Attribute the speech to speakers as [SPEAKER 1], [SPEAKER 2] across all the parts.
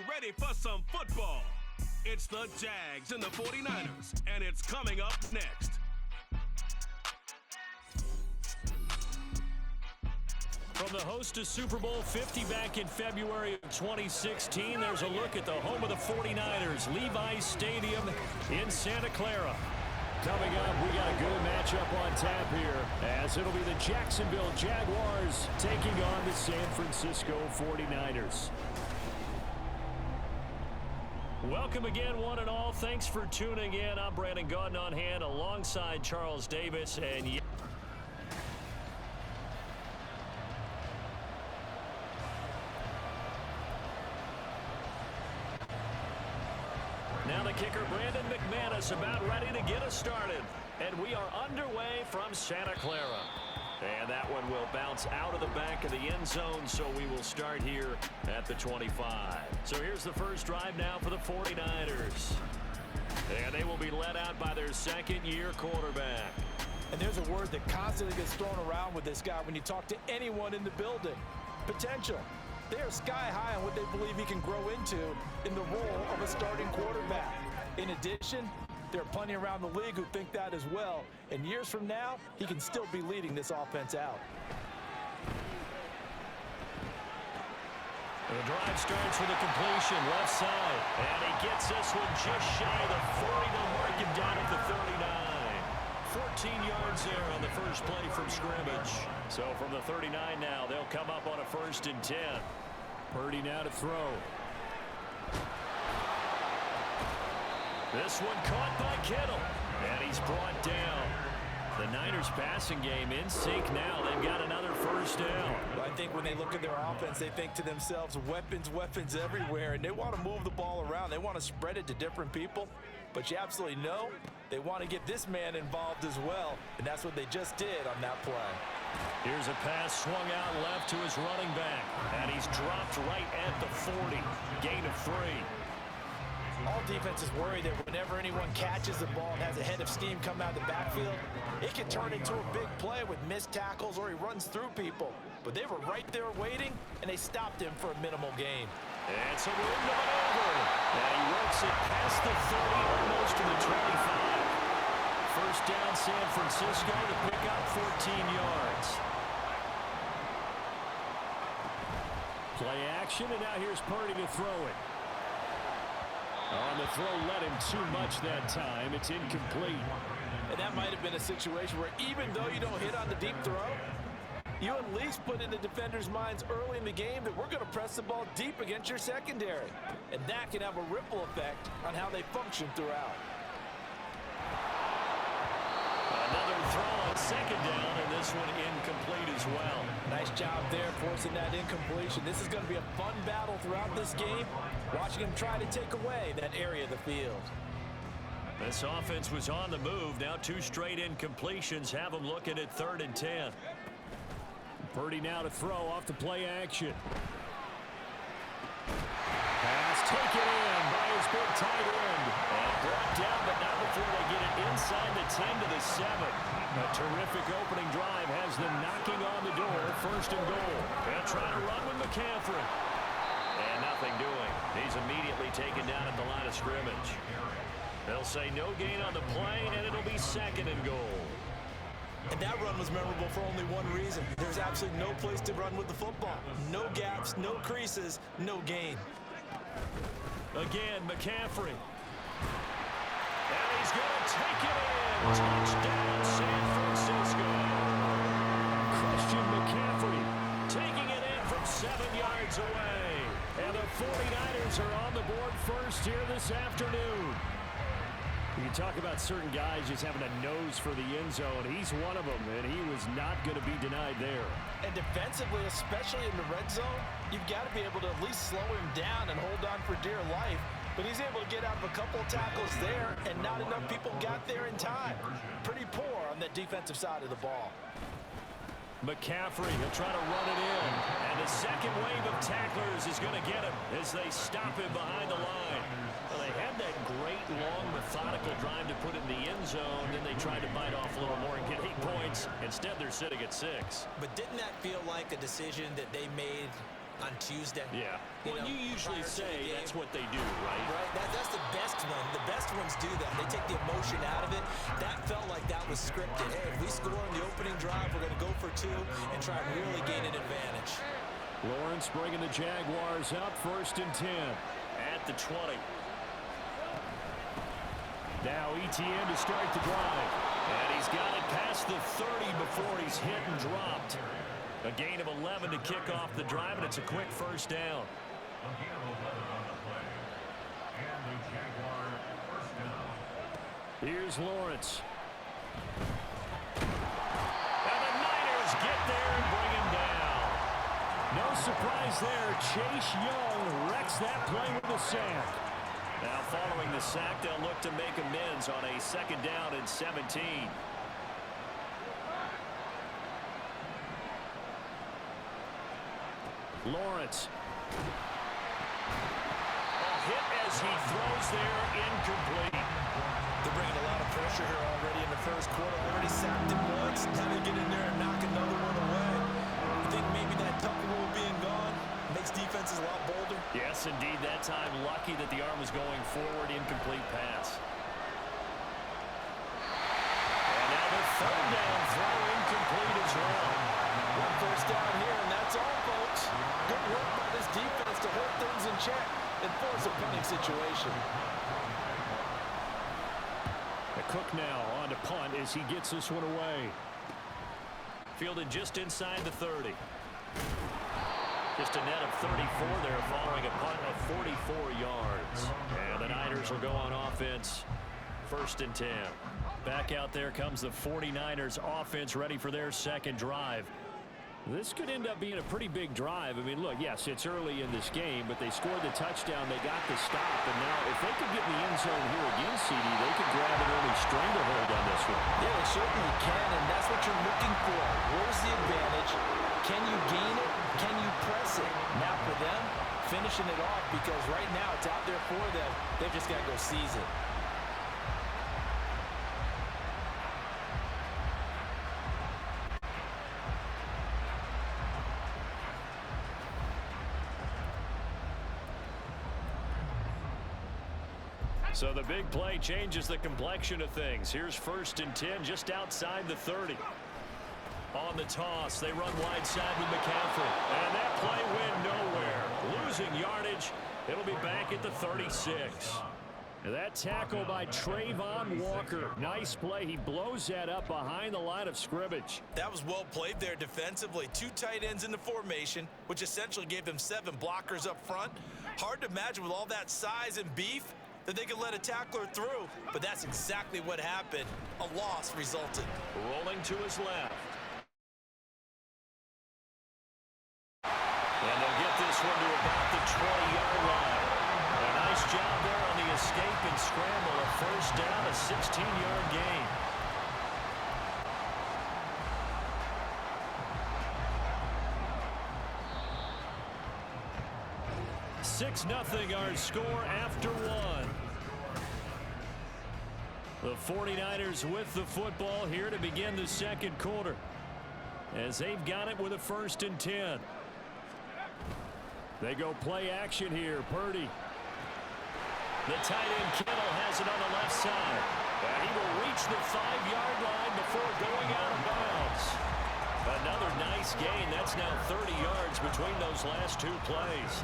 [SPEAKER 1] ready for some football? It's the Jags and the 49ers, and it's coming up next.
[SPEAKER 2] From the host of Super Bowl 50 back in February of 2016, there's a look at the home of the 49ers, Levi's Stadium in Santa Clara. Coming up, we got a good matchup on tap here, as it'll be the Jacksonville Jaguars taking on the San Francisco 49ers. Welcome again, one and all. Thanks for tuning in. I'm Brandon Gaudin on hand alongside Charles Davis. And now the kicker, Brandon McManus, about ready to get us started. And we are underway from Santa Clara. And that one will bounce out of the back of the end zone, so we will start here at the 25. So here's the first drive now for the 49ers. And they will be led out by their second-year quarterback.
[SPEAKER 3] And there's a word that constantly gets thrown around with this guy when you talk to anyone in the building. Potential. They are sky high on what they believe he can grow into in the role of a starting quarterback. In addition, there are plenty around the league who think that as well. And years from now, he can still be leading this offense out.
[SPEAKER 2] The drive starts with a completion left side. And he gets this one just shy of the 40 to mark him down at the 39. 14 yards there on the first play from scrimmage. So from the 39 now, they'll come up on a 1st and 10. Purdy now to throw. This one caught by Kittle, and he's brought down. The Niners passing game in sync now. They've got another first down.
[SPEAKER 3] I think when they look at their offense, they think to themselves, weapons, weapons everywhere, and they want to move the ball around. They want to spread it to different people, but you absolutely know they want to get this man involved as well, and that's what they just did on that play.
[SPEAKER 2] Here's a pass swung out left to his running back, and he's dropped right at the 40. Gain of 3.
[SPEAKER 3] All defenses worry that whenever anyone catches the ball and has a head of steam come out of the backfield, it can turn into a big play with missed tackles or he runs through people. But they were right there waiting, and they stopped him for a minimal gain.
[SPEAKER 2] And so room to maneuver. And he works it past the 30, almost to the 25. First down, San Francisco to pick up 14 yards. Play action, and now here's Purdy to throw it. On the throw, let him too much that time. It's incomplete.
[SPEAKER 3] And that might have been a situation where even though you don't hit on the deep throw, you at least put in the defenders' minds early in the game that we're going to press the ball deep against your secondary. And that can have a ripple effect on how they function throughout.
[SPEAKER 2] Another throw on second down, and this one incomplete as well.
[SPEAKER 3] Nice job there forcing that incompletion. This is going to be a fun battle throughout this game, watching him try to take away that area of the field.
[SPEAKER 2] This offense was on the move. Now 2 straight incompletions have them looking at 3rd and 10. Purdy now to throw off the play action. Pass taken in by his big tight end. And brought down, but not before they get it inside the 10 to the 7. A terrific opening drive has them knocking on the door. 1st and goal. They'll try to run with McCaffrey. And nothing doing. He's immediately taken down at the line of scrimmage. They'll say no gain on the play, and it'll be 2nd and goal.
[SPEAKER 3] And that run was memorable for only one reason. There's absolutely no place to run with the football. No gaps, no creases, no gain.
[SPEAKER 2] Again, McCaffrey. And he's going to take it in. Touchdown, San Francisco. Christian McCaffrey taking it in from 7 yards away. And the 49ers are on the board first here this afternoon. You talk about certain guys just having a nose for the end zone. He's one of them, and he was not going to be denied there.
[SPEAKER 3] And defensively, especially in the red zone, you've got to be able to at least slow him down and hold on for dear life. But he's able to get out of a couple of tackles there, and not enough people got there in time. Pretty poor on that defensive side of the ball.
[SPEAKER 2] McCaffrey, he'll try to run it in. And the second wave of tacklers is going to get him as they stop him behind the line. Well, they had that great, long, methodical drive to put it in the end zone. Then they tried to bite off a little more and get 8 points. Instead, they're sitting at 6.
[SPEAKER 4] But didn't that feel like a decision that they made
[SPEAKER 3] on Tuesday.
[SPEAKER 2] Yeah. Well, you usually say that's what they do, right?
[SPEAKER 3] Right. That's the best one. The best ones do that. They take the emotion out of it. That felt like that was scripted. Hey, if we score on the opening drive, we're going to go for 2 and try and really gain an advantage.
[SPEAKER 2] Lawrence bringing the Jaguars up 1st and 10 at the 20. Now ETN to start the drive. And he's got it past the 30 before he's hit and dropped. A gain of 11 to kick off the drive, and it's a quick 1st down. Here's Lawrence. And the Niners get there and bring him down. No surprise there. Chase Young wrecks that play with the sack. Now following the sack, they'll look to make amends on a 2nd down and 17. Lawrence. A hit as he throws there, incomplete.
[SPEAKER 3] They're bringing a lot of pressure here already in the 1st quarter. Already sacked him once. Now they get in there and knock another one away. I think maybe that Tucker rule being gone makes defenses a lot bolder.
[SPEAKER 2] Yes, indeed. That time, lucky that the arm was going forward. Incomplete pass. And now the 3rd down throw, incomplete as well.
[SPEAKER 3] 1 first down here, and that's all, folks. Good work by this defense to hold things in check and force a punting situation.
[SPEAKER 2] Cook now on to punt as he gets this one away. Fielded just inside the 30. Just a net of 34 there following a punt of 44 yards. And the Niners will go on offense 1st and 10. Back out there comes the 49ers offense ready for their 2nd drive. This could end up being a pretty big drive. I mean, look, yes, it's early in this game, but they scored the touchdown. They got the stop. And now if they could get in the end zone here again, CD, they could grab an early stranglehold on this one.
[SPEAKER 3] Yeah, they certainly can, and that's what you're looking for. Where's the advantage? Can you gain it? Can you press it? Now for them, finishing it off, because right now it's out there for them. They've just got to go seize it.
[SPEAKER 2] So the big play changes the complexion of things. Here's 1st and 10 just outside the 30. On the toss, they run wide side with McCaffrey. And that play went nowhere. Losing yardage. It'll be back at the 36. That tackle by Trayvon Walker. Nice play. He blows that up behind the line of scrimmage.
[SPEAKER 3] That was well played there defensively. 2 tight ends in the formation, which essentially gave them 7 blockers up front. Hard to imagine with all that size and beef that they could let a tackler through, but that's exactly what happened. A loss resulted.
[SPEAKER 2] Rolling to his left. And they'll get this one to about the 20-yard line. A nice job there on the escape and scramble. A 1st down, a 16-yard gain. Six 0 our score after 1. The 49ers with the football here to begin the 2nd quarter, as they've got it with a 1st and 10. They go play action here. Purdy. The tight end Kittle has it on the left side. And he will reach the 5-yard line before going out of bounds. Another nice gain. That's now 30 yards between those last 2 plays.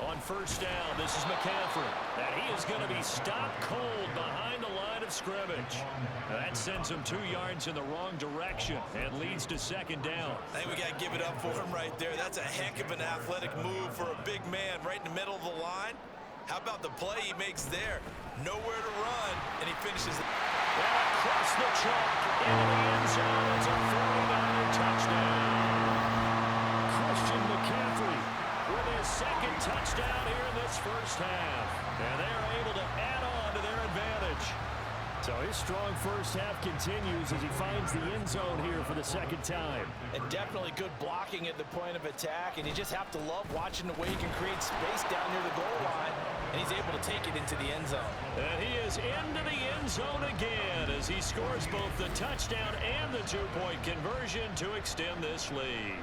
[SPEAKER 2] On 1st down, this is McCaffrey. And he is going to be stopped cold behind the line of scrimmage. That sends him 2 yards in the wrong direction and leads to 2nd down.
[SPEAKER 3] I think we got to give it up for him right there. That's a heck of an athletic move for a big man right in the middle of the line. How about the play he makes there? Nowhere to run, and he finishes it.
[SPEAKER 2] And across the chalk into the end zone. It's a 49er touchdown. Christian McCaffrey with his 2nd touchdown here in this 1st half. And they're able to add on to their advantage. So his strong first half continues as he finds the end zone here for the second time.
[SPEAKER 3] And definitely good blocking at the point of attack, and you just have to love watching the way he can create space down near the goal line, and he's able to take it into the end zone.
[SPEAKER 2] And he is into the end zone again as he scores both the touchdown and the two-point conversion to extend this lead.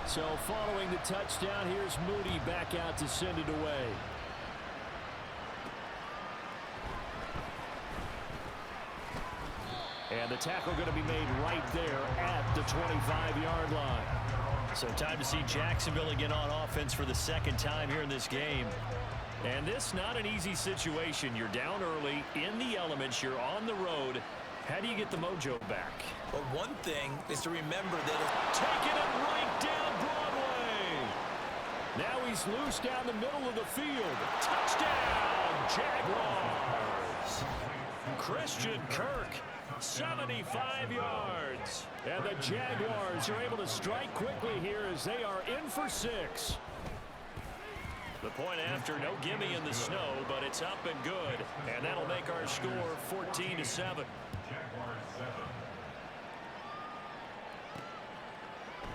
[SPEAKER 2] So following the touchdown, here's Moody back out to send it away. And the tackle going to be made right there at the 25-yard line.
[SPEAKER 4] So time to see Jacksonville again on offense for the second time here in this game.
[SPEAKER 2] And this not an easy situation. You're down early, in the elements, you're on the road. How do you get the mojo back?
[SPEAKER 3] Well, one thing is to remember that
[SPEAKER 2] taking it right down Broadway. Now he's loose down the middle of the field. Touchdown, Jaguars. Christian Kirk, 75 yards. And the Jaguars are able to strike quickly here as they are in for 6. The point after, no gimme in the snow, but it's up and good. And that'll make our score 14-7.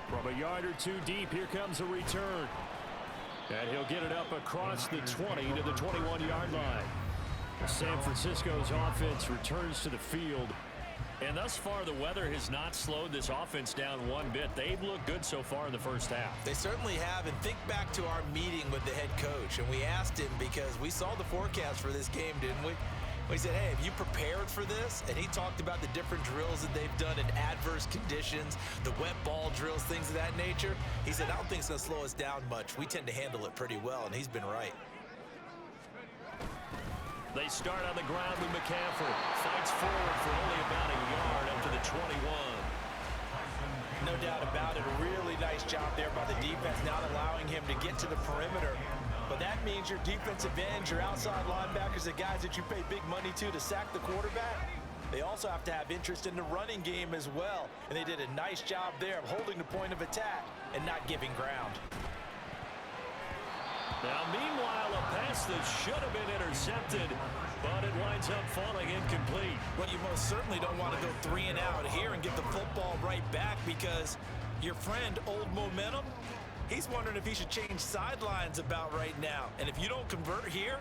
[SPEAKER 2] From a yard or two deep, here comes a return. And he'll get it up across the 20 to the 21-yard line. San Francisco's offense returns to the field. And thus far, the weather has not slowed this offense down one bit. They've looked good so far in the first half.
[SPEAKER 3] They certainly have. And think back to our meeting with the head coach. And we asked him because we saw the forecast for this game, didn't we? We said, hey, have you prepared for this? And he talked about the different drills that they've done in adverse conditions, the wet ball drills, things of that nature. He said, I don't think it's going to slow us down much. We tend to handle it pretty well, and he's been right.
[SPEAKER 2] They start on the ground with McCaffrey. Fights forward for only about a yard up to the 21.
[SPEAKER 3] No doubt about it. A really nice job there by the defense, not allowing him to get to the perimeter. But that means your defensive ends, your outside linebackers, the guys that you pay big money to sack the quarterback, they also have to have interest in the running game as well. And they did a nice job there of holding the point of attack and not giving ground.
[SPEAKER 2] Now, meanwhile, a pass that should have been intercepted, but it winds up falling incomplete.
[SPEAKER 3] Well, you most certainly don't want to go 3 and out here and get the football right back because your friend, Old Momentum, he's wondering if he should change sidelines about right now. And if you don't convert here,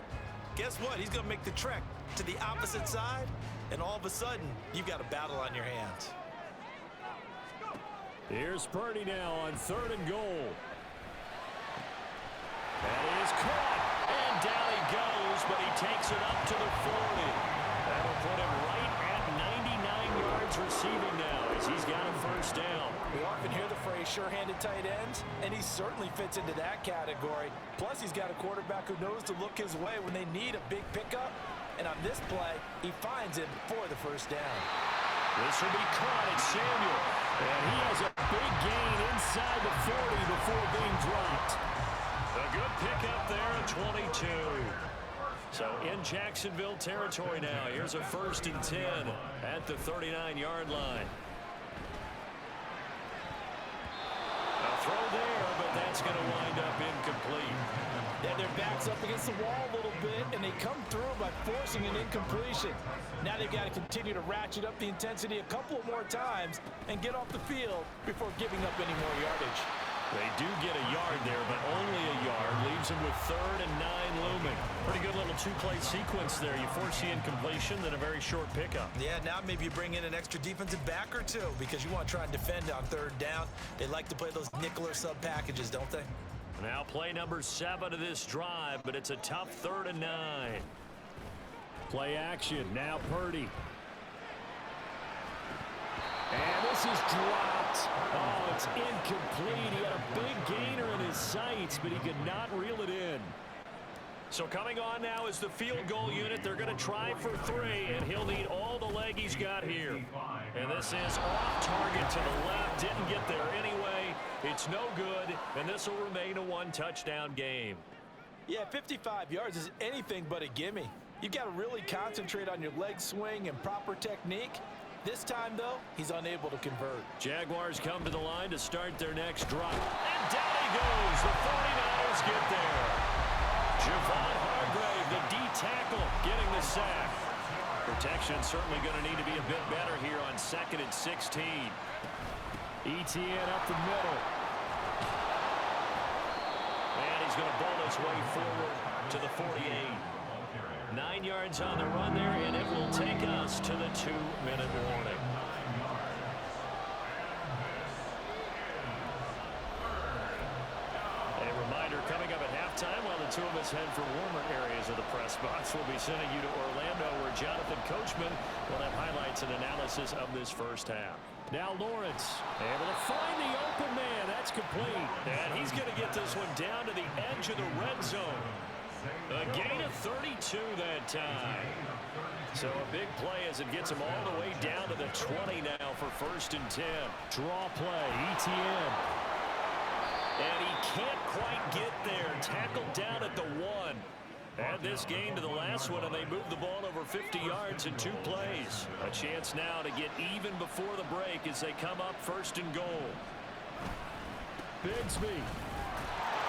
[SPEAKER 3] guess what? He's going to make the trek to the opposite side, and all of a sudden, you've got a battle on your hands.
[SPEAKER 2] Here's Purdy now on 3rd and goal. That is caught, and down he goes, but he takes it up to the 40. That'll put him right at 99 yards receiving now as he's got a first down.
[SPEAKER 3] We often hear the phrase sure-handed tight ends, and he certainly fits into that category. Plus, he's got a quarterback who knows to look his way when they need a big pickup. And on this play, he finds him for the first down.
[SPEAKER 2] This will be caught at Samuel. And he has a big gain inside the 40 before being dropped. A good pickup there at 22. So in Jacksonville territory now. Here's a 1st and 10 at the 39-yard line. A throw there, but that's going to wind up incomplete.
[SPEAKER 3] Yeah, their back's up against the wall a little bit, and they come through by forcing an incompletion. Now they've got to continue to ratchet up the intensity a couple more times and get off the field before giving up any more yardage.
[SPEAKER 2] They do get a yard there, but only a yard. Leaves them with 3rd and 9 looming. Pretty good little 2-play sequence there. You force the incompletion, then a very short pickup.
[SPEAKER 3] Yeah, now maybe you bring in an extra defensive back or two because you want to try and defend on 3rd down. They like to play those nickel or sub packages, don't they?
[SPEAKER 2] Now play number 7 of this drive, but it's a tough 3rd and 9. Play action. Now Purdy. And this is dropped. Oh, it's incomplete. He had a big gainer in his sights, but he could not reel it in. So coming on now is the field goal unit. They're going to try for 3, and he'll need all the leg he's got here. And this is off target to the left. Didn't get there anyway. It's no good, and this will remain a 1-touchdown game.
[SPEAKER 3] Yeah, 55 yards is anything but a gimme. You've got to really concentrate on your leg swing and proper technique. This time, though, he's unable to convert.
[SPEAKER 2] Jaguars come to the line to start their next drive. And down he goes. The 49ers get there. Javon Hargrave, the D tackle, getting the sack. Protection certainly going to need to be a bit better here on 2nd and 16. ETN up the middle. And he's going to bowl his way forward to the 48. 9 yards on the run there, and it will take us to the 2-minute warning. A reminder coming up at halftime while the two of us head for warmer areas of the press box. We'll be sending you to Orlando where Jonathan Coachman will have highlights and analysis of this first half. Now Lawrence able to find the open man. That's complete. And he's going to get this one down to the edge of the red zone. A gain of 32 that time. So a big play as it gets him all the way down to the 20 now for 1st and 10. Draw play, ETN. And he can't quite get there. Tackled down at the 1. Add this gain to the last one, and they move the ball over 50 yards in 2 plays. A chance now to get even before the break as they come up 1st and goal. Bigsby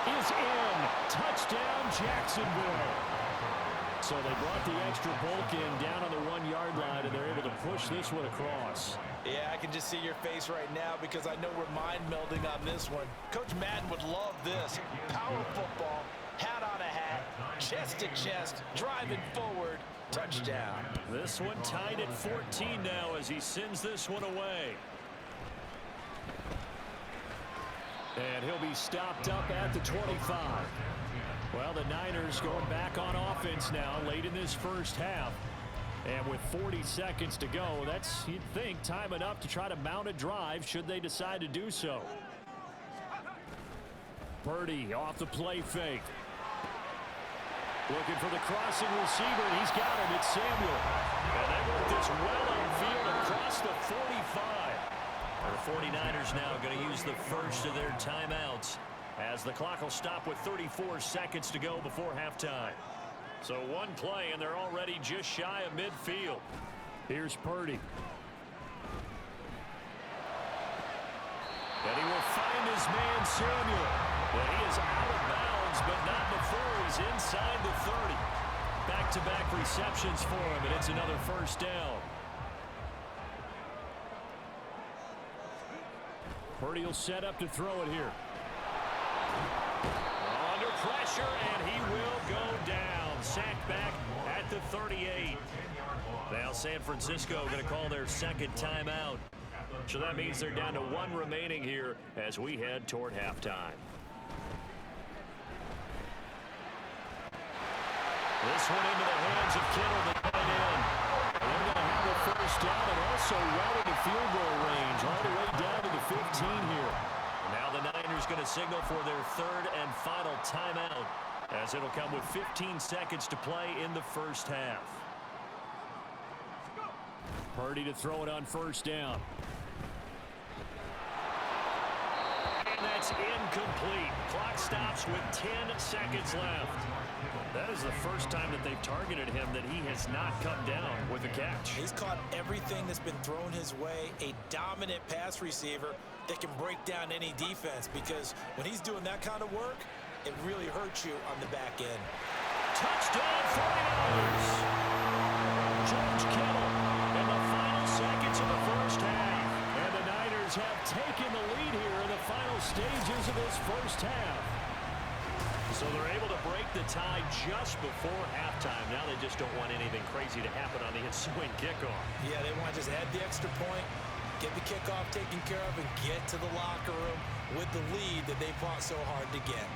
[SPEAKER 2] is in. Touchdown, Jacksonville. So they brought the extra bulk in down on the 1-yard line, and they're able to push this one across.
[SPEAKER 3] Yeah, I can just see your face right now because I know we're mind melding on this one. Coach Madden would love this. Power football, hat on a hat, chest to chest, driving forward, touchdown.
[SPEAKER 2] This one tied at 14 now as he sends this one away. And he'll be stopped up at the 25. Well, the Niners going back on offense now late in this first half. And with 40 seconds to go, that's, you'd think, time enough to try to mount a drive should they decide to do so. Purdy off the play fake. Looking for the crossing receiver, and he's got him. It's Samuel. And they work this well upfield across the 45. The 49ers now going to use the first of their timeouts as the clock will stop with 34 seconds to go before halftime. So one play, and they're already just shy of midfield. Here's Purdy. And he will find his man, Samuel. Well, he is out of bounds, but not before he's inside the 30. Back-to-back receptions for him, and it's another first down. Purdy will set up to throw it here. Under pressure, and he will go down. Sacked back at the 38. Now San Francisco going to call their second timeout. So that means they're down to 1 remaining here as we head toward halftime. This one into the hands of Kittle, the tight end. And they're going to have the first down and also well into field goal range, all the way down to the 15 here. Now the Niners going to signal for their 3rd and final timeout as it'll come with 15 seconds to play in the first half. Purdy to throw it on first down. And that's incomplete. Clock stops with 10 seconds left. That is the first time that they've targeted him that he has not come down with a catch.
[SPEAKER 3] He's caught everything that's been thrown his way. A dominant pass receiver that can break down any defense, because when he's doing that kind of work, it really hurts you on the back end.
[SPEAKER 2] Touchdown 49ers. George Kittle in the final seconds of the first half. And the Niners have taken the lead here in the final stages of this first half. So they're able to break the tie just before halftime. Now they just don't want anything crazy to happen on the ensuing kickoff.
[SPEAKER 3] Yeah, they want to just add the extra point, get the kickoff taken care of, and get to the locker room with the lead that they fought so hard to get.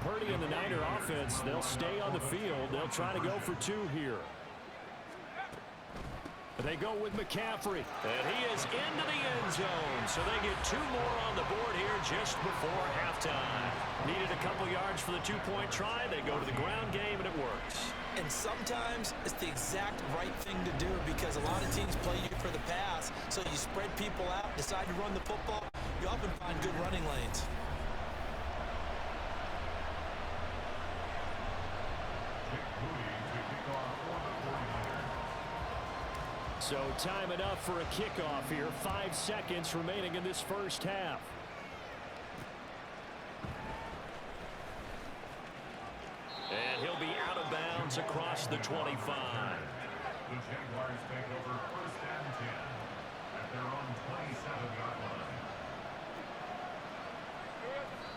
[SPEAKER 2] Purdy and the Niner offense, they'll stay on the field. They'll try to go for 2 here. They go with McCaffrey. And he is into the end zone. So they get 2 more on the board here just before halftime. Needed a couple yards for the 2-point try. They go to the ground game, and it works.
[SPEAKER 3] And sometimes it's the exact right thing to do, because a lot of teams play you for the pass. So you spread people out, decide to run the football. You often find good running lanes.
[SPEAKER 2] So time enough for a kickoff here. 5 seconds remaining in this first half. And he'll be out of bounds across the 25.
[SPEAKER 5] The Jaguars take over 1st and 10 at their own 27-yard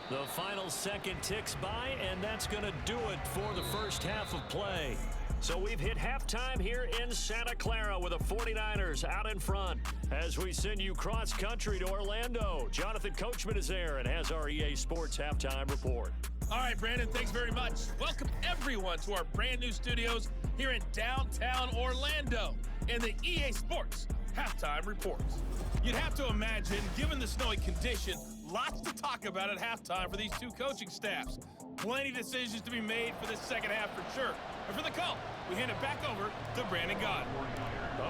[SPEAKER 5] line.
[SPEAKER 2] The final second ticks by, and that's going to do it for the first half of play. So we've hit halftime here in Santa Clara with the 49ers out in front. As we send you cross-country to Orlando, Jonathan Coachman is there and has our EA Sports halftime report.
[SPEAKER 6] All right, Brandon, thanks very much. Welcome, everyone, to our brand-new studios here in downtown Orlando and the EA Sports halftime reports. You'd have to imagine, given the snowy condition, lots to talk about at halftime for these two coaching staffs. Plenty of decisions to be made for this second half for sure. But for the call, we hand it back over to Brandon Gaudin.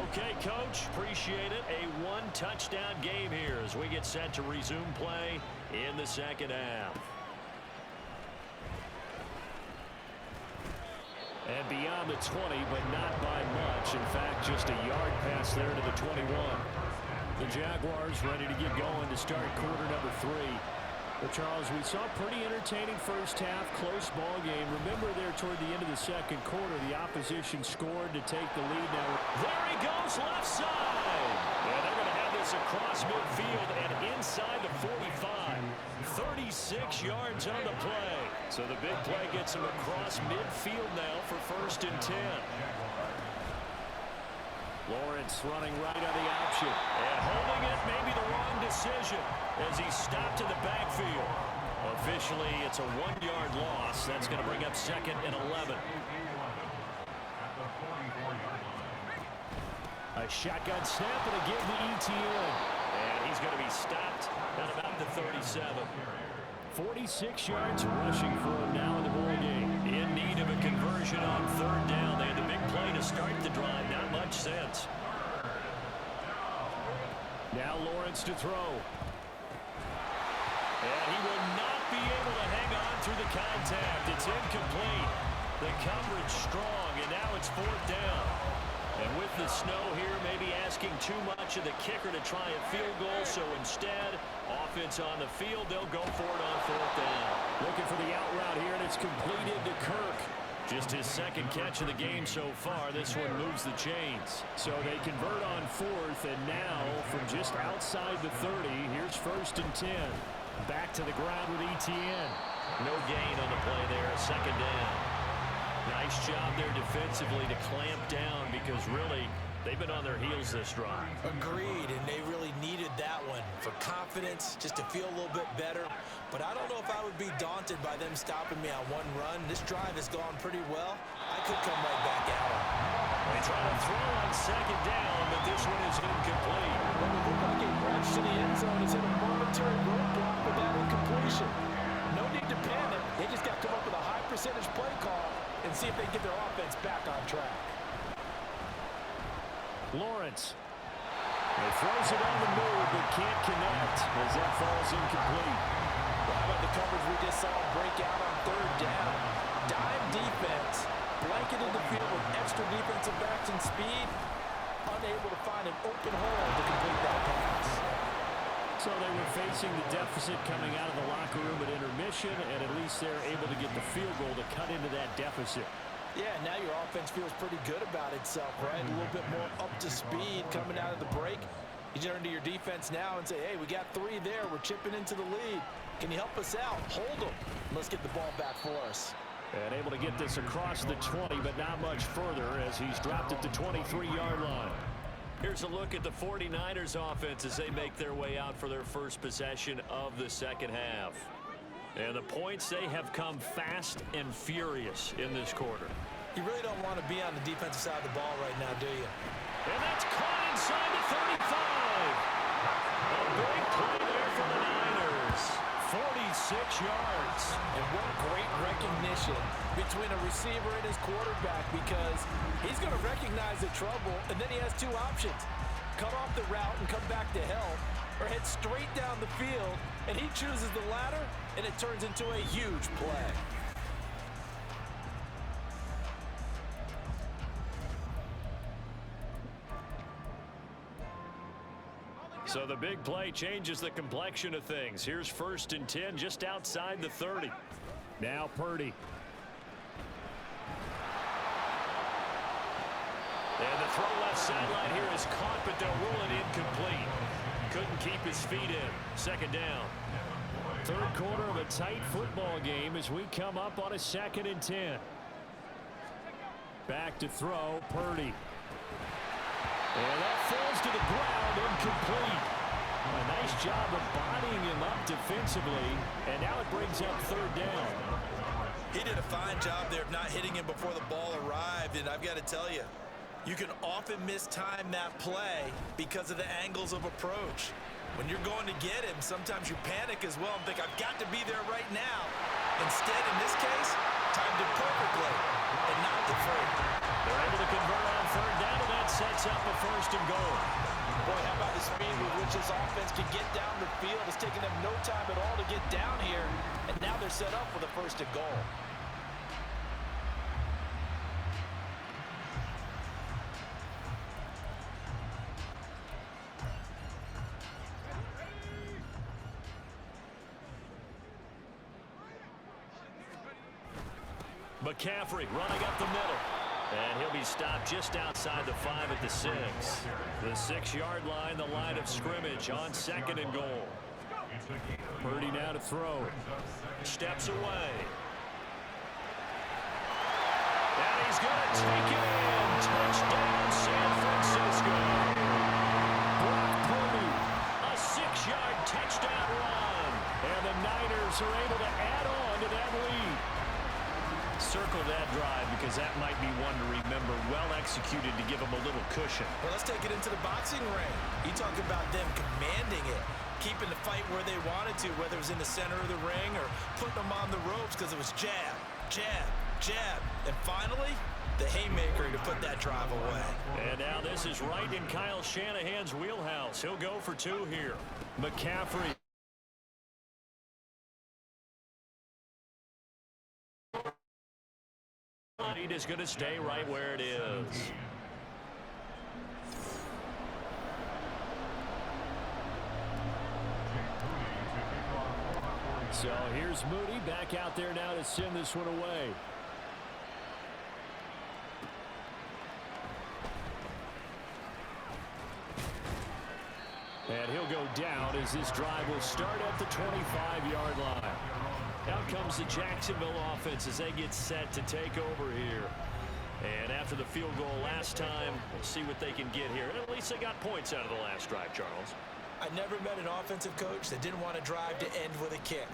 [SPEAKER 2] Okay, Coach, appreciate it. A one-touchdown game here as we get set to resume play in the second half. And beyond the 20, but not by much. In fact, just a yard pass there to the 21. The Jaguars ready to get going to start quarter number 3. But, Charles, we saw a pretty entertaining first half, close ball game. Remember there toward the end of the second quarter, the opposition scored to take the lead. Now, there he goes, left side. And they're going to have this across midfield and inside the 45. 36 yards on the play. So the big play gets him across midfield now for 1st and 10. Lawrence running right on the option. And holding it, maybe the wrong decision as he stopped in the backfield. Officially, it's a 1-yard loss. That's going to bring up 2nd and 11. A shotgun snap and a give to ETN. And he's going to be stopped at about the 37. 46 yards rushing for him now in the ball game. In need of a conversion on 3rd down. They had the big play to start the drive. Not much sense. Now Lawrence to throw. And he will not be able to hang on through the contact. It's incomplete. The coverage strong, and now it's 4th down. And with the snow here, maybe asking too much of the kicker to try a field goal. So instead, offense on the field, they'll go for it on 4th down. Looking for the out route here, and it's completed to Kirk. Just his 2nd catch of the game so far. This one moves the chains. So they convert on 4th, and now from just outside the 30, here's 1st and 10. Back to the ground with ETN. No gain on the play there, 2nd down. Nice job there defensively to clamp down because really they've been on their heels this drive.
[SPEAKER 3] Agreed, and they really needed that one for confidence, just to feel a little bit better. But I don't know if I would be daunted by them stopping me on one run. This drive has gone pretty well. I could come right back at them.
[SPEAKER 2] They try to throw on 2nd down, but this one is incomplete.
[SPEAKER 3] Well, it looked like a rush to the end zone has hit a momentary roadblock with that incompletion. No need to panic. They just got to come up with a high percentage play call and see if they can get their offense back on track. Lawrence. He throws it on the move, but can't connect as that falls incomplete. How about the coverage we just saw break out on 3rd down? Dime defense, blanketed the field with extra defensive backs and speed, unable to find an open hole to complete that pass. So they were facing the deficit coming out of the locker room at intermission, and at least they're able to get the field goal to cut into that deficit. Yeah, now your offense feels pretty good about itself, right? A little bit more up to speed coming out of the break. You turn to your defense now and say, hey, we got 3 there. We're chipping into the lead. Can you help us out? Hold them. Let's get the ball back for us. And able to get this across the 20, but not much further as he's dropped at the 23-yard line.
[SPEAKER 2] Here's a look at the 49ers offense as they make their way out for their first possession of the second half. And the points, they have come fast and furious in this quarter.
[SPEAKER 3] You really don't want to be on the defensive side of the ball right now, do you?
[SPEAKER 2] And that's caught inside the 35. A big play there for the Niners. 46 yards.
[SPEAKER 3] And what great recognition between a receiver and his quarterback, because he's going to recognize the trouble, and then he has 2 options. Cut off the route and come back to help, or head straight down the field, and he chooses the latter, and it turns into a huge play.
[SPEAKER 4] So the big play changes the complexion of things. Here's 1st and 10 just outside the 30. Now Purdy. And the throw left sideline here is caught, but they'll rule it incomplete. Couldn't keep his feet in. 2nd down. 3rd quarter of a tight football game as we come up on a 2nd and 10. Back to throw, Purdy. And that falls to the ground, incomplete. A nice job of bodying him up defensively, and now it brings up 3rd down.
[SPEAKER 3] He did a fine job there of not hitting him before the ball arrived, and I've got to tell you, you can often mistime that play because of the angles of approach. When you're going to get him, sometimes you panic as well and think, I've got to be there right now. Instead, in this case, timed it perfectly and not deferred.
[SPEAKER 4] They're able to convert on 3rd down, and that sets up a 1st and goal.
[SPEAKER 3] Boy, how about the speed with which this offense can get down the field? It's taking them no time at all to get down here, and now they're set up for the 1st and goal.
[SPEAKER 4] McCaffrey running up the middle. And he'll be stopped just outside the 5 at the 6. The 6-yard line, the line of scrimmage on 2nd and goal. Purdy now to throw. Steps away. And he's going to take it in. Touchdown, San Francisco. Brock Purdy, a 6-yard touchdown run. And the Niners are able to add on to that lead. Circle that drive because that might be one to remember. Well executed to give them a little cushion.
[SPEAKER 3] Well, let's take it into the boxing ring. You talk about them commanding it, keeping the fight where they wanted to, whether it was in the center of the ring or putting them on the ropes because it was jab, jab, jab. And finally, the haymaker to put that drive away.
[SPEAKER 4] And now this is right in Kyle Shanahan's wheelhouse. He'll go for 2 here. McCaffrey. Lead is going to stay right where it is. So here's Moody back out there now to send this one away. And he'll go down as this drive will start at the 25-yard line. Out comes the Jacksonville offense as they get set to take over here. And after the field goal last time, we'll see what they can get here. And at least they got points out of the last drive, Charles.
[SPEAKER 3] I never met an offensive coach that didn't want to drive to end with a kick.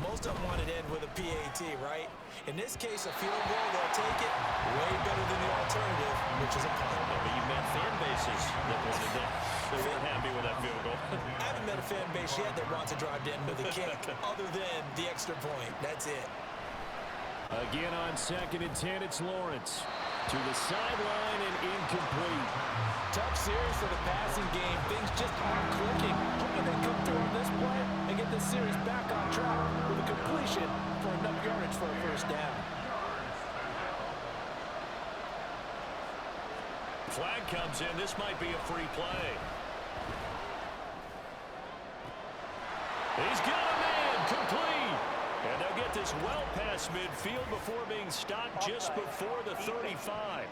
[SPEAKER 3] Most of them wanted to end with a PAT, right? In this case, a field goal, they'll take it way better than the alternative, which is a punt.
[SPEAKER 4] Yeah, but you met fan bases that wanted that. They weren't happy with that field goal.
[SPEAKER 3] I haven't met a fan base yet that wants to drive to end with a kick, other than the extra point. That's it.
[SPEAKER 4] Again on 2nd and 10, it's Lawrence. To the sideline and incomplete.
[SPEAKER 3] Tough series for the passing game. Things just aren't clicking. Hoping they come through on this play and get this series back on track with a completion for enough yardage for a 1st down.
[SPEAKER 4] Flag comes in. This might be a free play. He's got a man complete. And they'll get this well past midfield before being stopped just before the 35.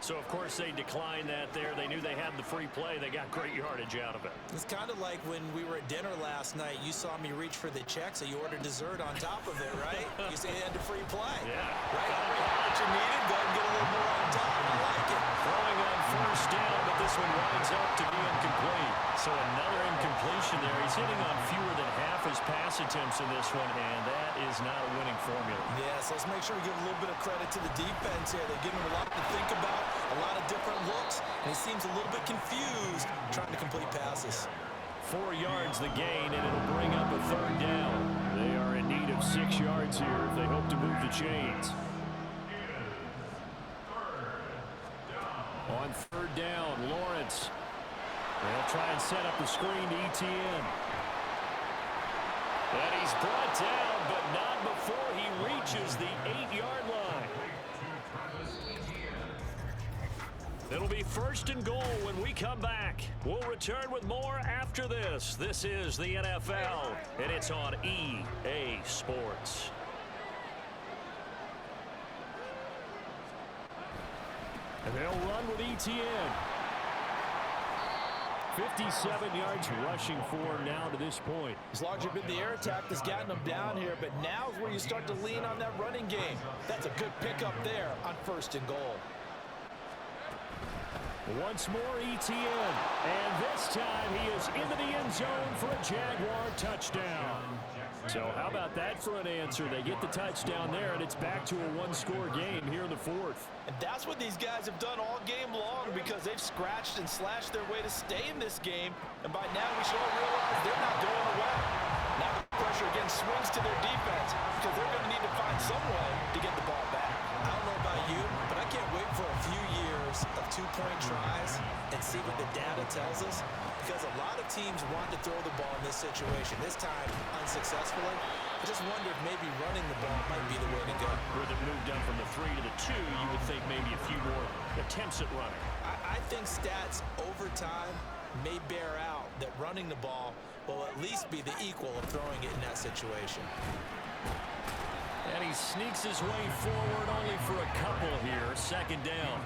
[SPEAKER 4] So, of course, they declined that there. They knew they had the free play. They got great yardage out of it.
[SPEAKER 3] It's kind of like when we were at dinner last night. You saw me reach for the check, so you ordered dessert on top of it, right? You say and a free play.
[SPEAKER 4] Yeah.
[SPEAKER 3] Right? What you needed, go and get a little more on top. I like it.
[SPEAKER 4] Throwing on 1st down, but this one winds up to be incomplete. So another incompletion there. He's hitting on fewer than half his pass attempts in this one, and that is not a winning formula.
[SPEAKER 3] Yes, let's make sure we give a little bit of credit to the defense here. They're giving him a lot to think about, a lot of different looks, and he seems a little bit confused trying to complete passes.
[SPEAKER 4] 4 yards the gain, and it'll bring up a 3rd down. They are in need of 6 yards here if they hope to move the chains. On 3rd down, Lawrence. They'll try and set up the screen to ETN. And he's brought down, but not before he reaches the 8-yard line.
[SPEAKER 2] It'll be 1st and goal when we come back. We'll return with more after this. This is the NFL, and it's on EA Sports. And they'll run with ETN. 57 yards rushing for now to this point.
[SPEAKER 3] As long as you've been the air attack that's gotten them down here, but now is where you start to lean on that running game. That's a good pickup there on 1st and goal.
[SPEAKER 2] Once more ETN, and this time he is into the end zone for a Jaguar touchdown. So how about that for an answer? They get the touchdown there, and it's back to a one-score game here in the 4th.
[SPEAKER 3] And that's what these guys have done all game long because they've scratched and slashed their way to stay in this game. And by now we should all realize they're not going away. Now the pressure again swings to their defense because they're going to need to find some way to get the ball back.
[SPEAKER 7] I don't know about you, but I can't wait for a few years of two-point tries and see what the data tells us, because a lot of teams want to throw the ball in this situation, this time unsuccessfully. I just wonder if maybe running the ball might be the way to go.
[SPEAKER 2] Where they moved up from the 3 to the 2, you would think maybe a few more attempts at running.
[SPEAKER 7] I think stats over time may bear out that running the ball will at least be the equal of throwing it in that situation.
[SPEAKER 2] And he sneaks his way forward only for a couple here. 2nd down.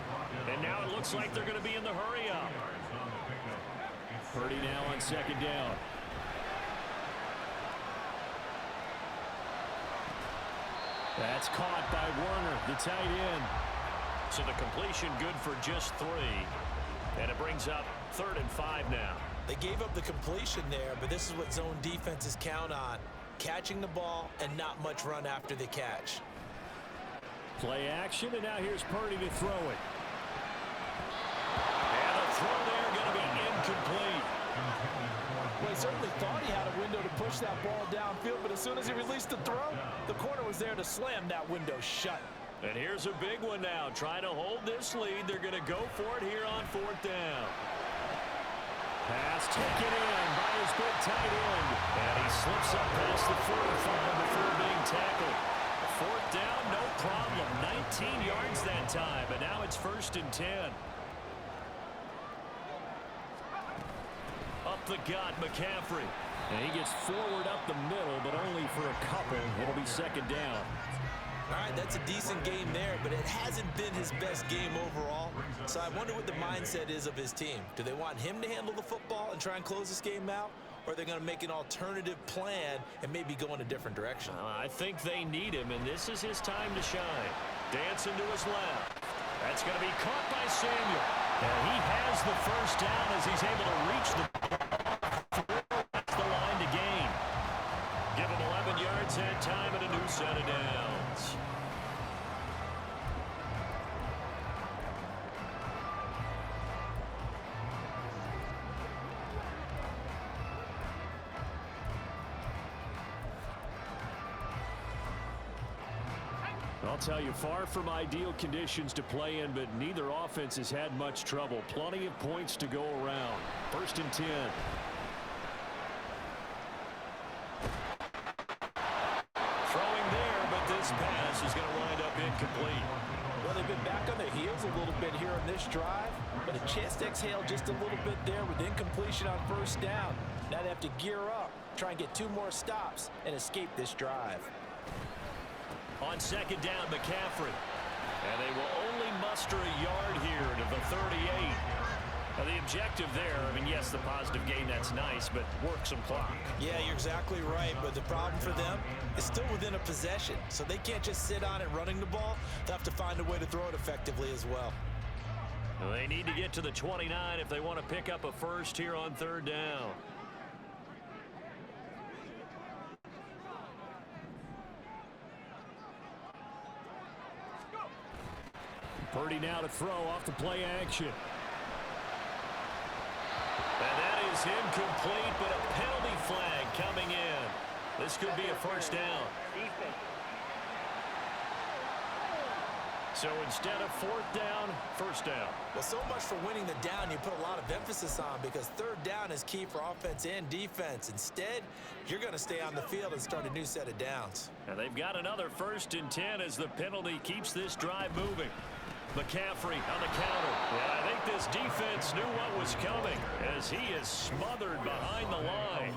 [SPEAKER 2] And now it looks like they're going to be in the hurry up. Purdy now on 2nd down. That's caught by Warner, the tight end. So the completion good for just 3. And it brings up 3rd and 5 now.
[SPEAKER 7] They gave up the completion there, but this is what zone defenses count on. Catching the ball and not much run after the catch.
[SPEAKER 2] Play action, and now here's Purdy to throw it. And the throw there going to be incomplete.
[SPEAKER 3] Well, he certainly thought he had a window to push that ball downfield, but as soon as he released the throw, the corner was there to slam that window shut.
[SPEAKER 2] And here's a big one now. Trying to hold this lead. They're going to go for it here on 4th down. Pass taken in by his big tight end. And he slips up past the 45 before being tackled. 4th down, no problem. 19 yards that time, but now it's 1st and 10. Up the gut, McCaffrey. And he gets forward up the middle, but only for a couple. It'll be 2nd down.
[SPEAKER 7] All right, that's a decent game there, but it hasn't been his best game overall. So I wonder what the mindset is of his team. Do they want him to handle the football and try and close this game out? Or are they going to make an alternative plan and maybe go in a different direction?
[SPEAKER 2] I think they need him, and this is his time to shine. Dancing to his left. That's going to be caught by Samuel. And he has the 1st down as he's able to reach the line to gain. Give him 11 yards that time and a new set of downs. I'll tell you, far from ideal conditions to play in, but neither offense has had much trouble. Plenty of points to go around. 1st and 10. Throwing there, but this pass is going to wind up incomplete.
[SPEAKER 3] Well, they've been back on their heels a little bit here on this drive, but a chance to exhale just a little bit there with incompletion on 1st down. Now they have to gear up, try and get 2 more stops, and escape this drive.
[SPEAKER 2] On 2nd down, McCaffrey. And they will only muster a yard here to the 38. Now, the objective there, I mean, yes, the positive gain, that's nice, but work some clock.
[SPEAKER 7] Yeah, you're exactly right, but the problem for them is still within a possession, so they can't just sit on it running the ball. They'll have to find a way to throw it effectively as well.
[SPEAKER 2] Well, they need to get to the 29 if they want to pick up a 1st here on 3rd down. Purdy now to throw off the play action. And that is incomplete, but a penalty flag coming in. This could be a 1st down. So instead of 4th down, 1st down.
[SPEAKER 7] Well, so much for winning the down you put a lot of emphasis on, because 3rd down is key for offense and defense. Instead, you're going to stay on the field and start a new set of downs.
[SPEAKER 2] And they've got another 1st and 10 as the penalty keeps this drive moving. McCaffrey on the counter. Yeah, I think this defense knew what was coming as he is smothered behind the line.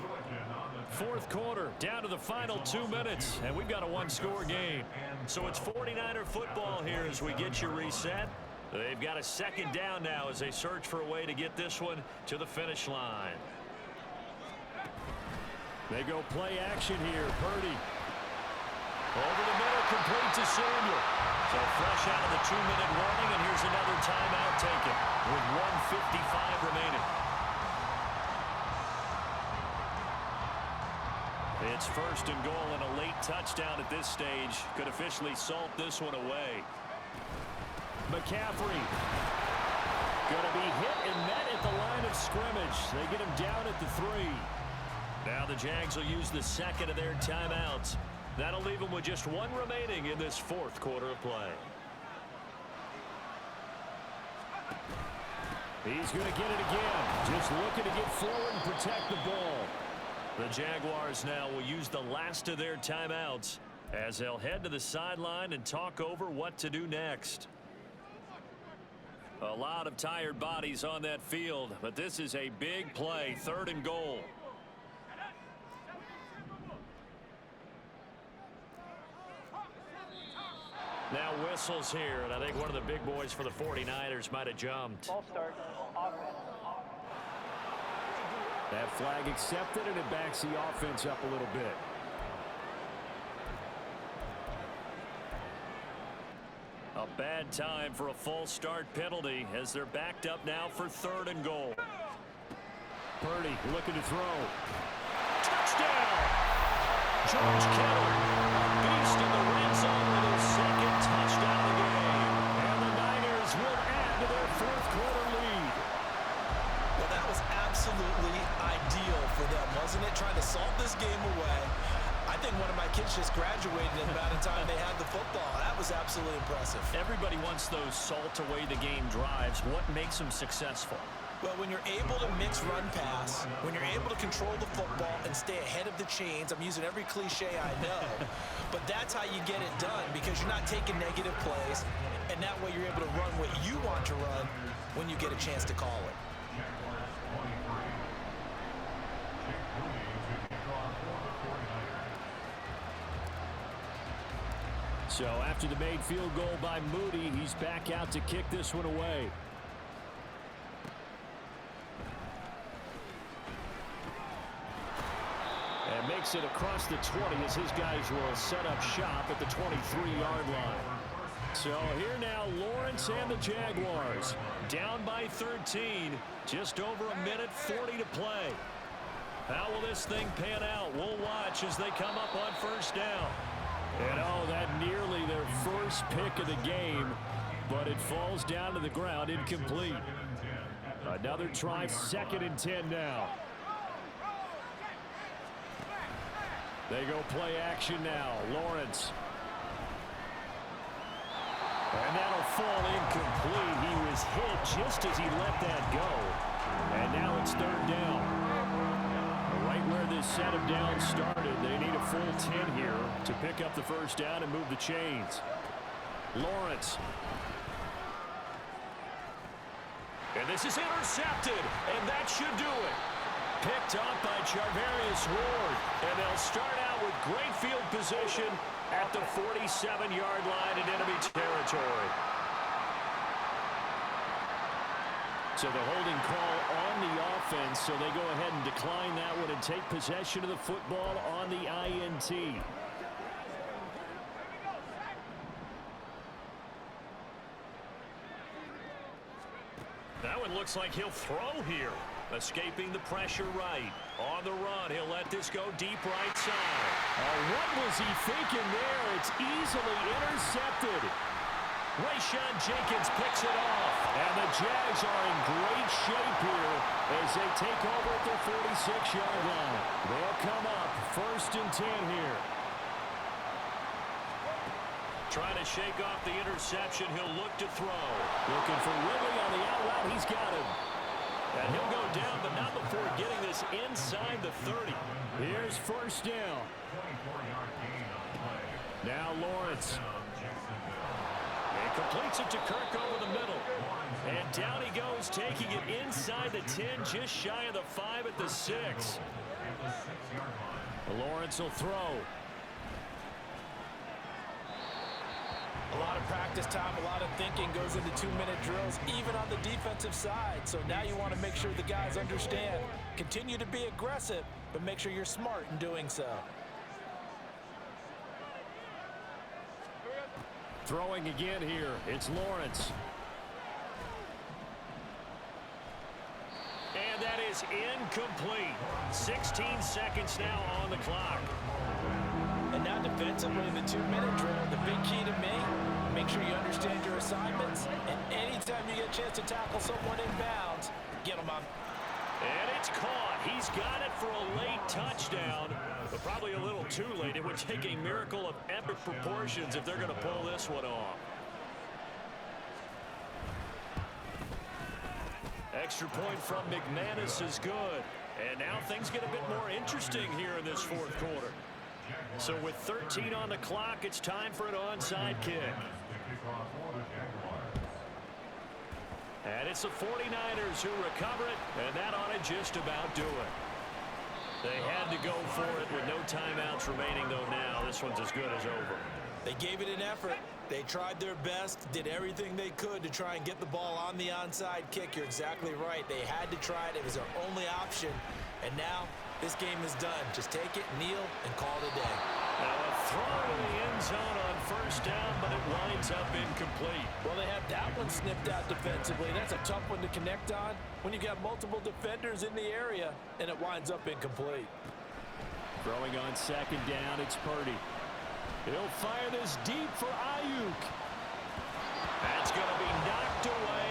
[SPEAKER 2] Fourth quarter, down to the final 2 minutes, and we've got a one-score game. So it's 49er football here as we get you reset. They've got a second down now as they search for a way to get this one to the finish line. They go play action here. Purdy. Over the middle, complete to Samuel. So fresh out of the 2-minute warning, and here's another timeout taken with 1:55 remaining. It's first and goal, and a late touchdown at this stage could officially salt this one away. McCaffrey going to be hit and met at the line of scrimmage. They get him down at the 3. Now the Jags will use the second of their timeouts. That'll leave them with just one remaining in this fourth quarter of play. He's going to get it again. Just looking to get forward and protect the ball. The Jaguars now will use the last of their timeouts as they'll head to the sideline and talk over what to do next. A lot of tired bodies on that field, but this is a big play, 3rd and goal. Now whistles here, and I think one of the big boys for the 49ers might have jumped.
[SPEAKER 8] Ball start, offense.
[SPEAKER 2] That flag accepted, and it backs the offense up a little bit. A bad time for a false start penalty as they're backed up now for 3rd and goal. Purdy looking to throw. Touchdown! George Kittle, a beast in the red zone with his 2nd touchdown of the game. And the Niners will add to their 4th quarter lead.
[SPEAKER 7] Well, that was absolutely ideal for them, wasn't it? Trying to salt this game away. I think one of my kids just graduated in the amount of time they had the football. That was absolutely impressive.
[SPEAKER 2] Everybody wants those salt away the game drives. What makes them successful?
[SPEAKER 7] Well, when you're able to mix run pass, when you're able to control the football and stay ahead of the chains, I'm using every cliche I know, but that's how you get it done because you're not taking negative plays, and that way you're able to run what you want to run when you get a chance to call it.
[SPEAKER 2] So after the made field goal by Moody, he's back out to kick this one away. And makes it across the 20 as his guys will set up shop at the 23-yard line. So here now, Lawrence and the Jaguars down by 13. Just over a minute 40 to play. How will this thing pan out? We'll watch as they come up on 1st down. And oh, that nearly their first pick of the game, but it falls down to the ground incomplete. Another try, 2nd and 10 now. They go play action now. Lawrence. And that'll fall incomplete. He was hit just as he let that go. And now it's 3rd down. Right where this set of downs started, they need a full 10 here to pick up the 1st down and move the chains. Lawrence. And this is intercepted, and that should do it. Picked up by Charvarius Ward, and they'll start out with great field position at the 47-yard line in enemy territory. So the holding call on the offense, so they go ahead and decline that one and take possession of the football on the INT. That one looks like he'll throw here. Escaping the pressure right. On the run, he'll let this go deep right side. What was he thinking there? It's easily intercepted. Rayshawn Jenkins picks it off. And the Jags are in great shape here as they take over at their 46-yard line. They'll come up 1st and 10 here. Trying to shake off the interception. He'll look to throw. Looking for Ridley on the out route. He's got him. And he'll go down, but not before getting this inside the 30. Here's 1st down. Now Lawrence. They Completes it to Kirk over the middle. And down he goes, taking it inside the 10, just shy of the 5 at the 6. Lawrence will throw.
[SPEAKER 3] A lot of practice time, a lot of thinking goes into 2-minute drills, even on the defensive side. So now you want to make sure the guys understand. Continue to be aggressive, but make sure you're smart in doing so.
[SPEAKER 2] Throwing again here, it's Lawrence. And that is incomplete. 16 seconds now on the clock.
[SPEAKER 3] And now defensively in the 2-minute drill, the big key to me, make sure you understand your assignments. And anytime you get a chance to tackle someone in bounds, get them on.
[SPEAKER 2] And it's caught. He's got it for a late touchdown, but probably a little too late. It would take a miracle of epic proportions if they're going to pull this one off. Extra point from McManus is good. And now things get a bit more interesting here in this fourth quarter. So with 13 on the clock, it's time for an onside kick. And it's the 49ers who recover it, and that ought to just about do it. They had to go for it with no timeouts remaining, though now this one's as good as over.
[SPEAKER 3] They gave it an effort. They tried their best, did everything they could to try and get the ball on the onside kick. You're exactly right. They had to try it. It was their only option. And now this game is done. Just take it, kneel, and call it a day.
[SPEAKER 2] Now a throw to the end zone on first down, but it winds up incomplete.
[SPEAKER 3] Well, they had that one snipped out defensively. That's a tough one to connect on when you got multiple defenders in the area, and it winds up incomplete.
[SPEAKER 2] Throwing on second down, it's Purdy. He'll fire this deep for Ayuk. That's going to be knocked away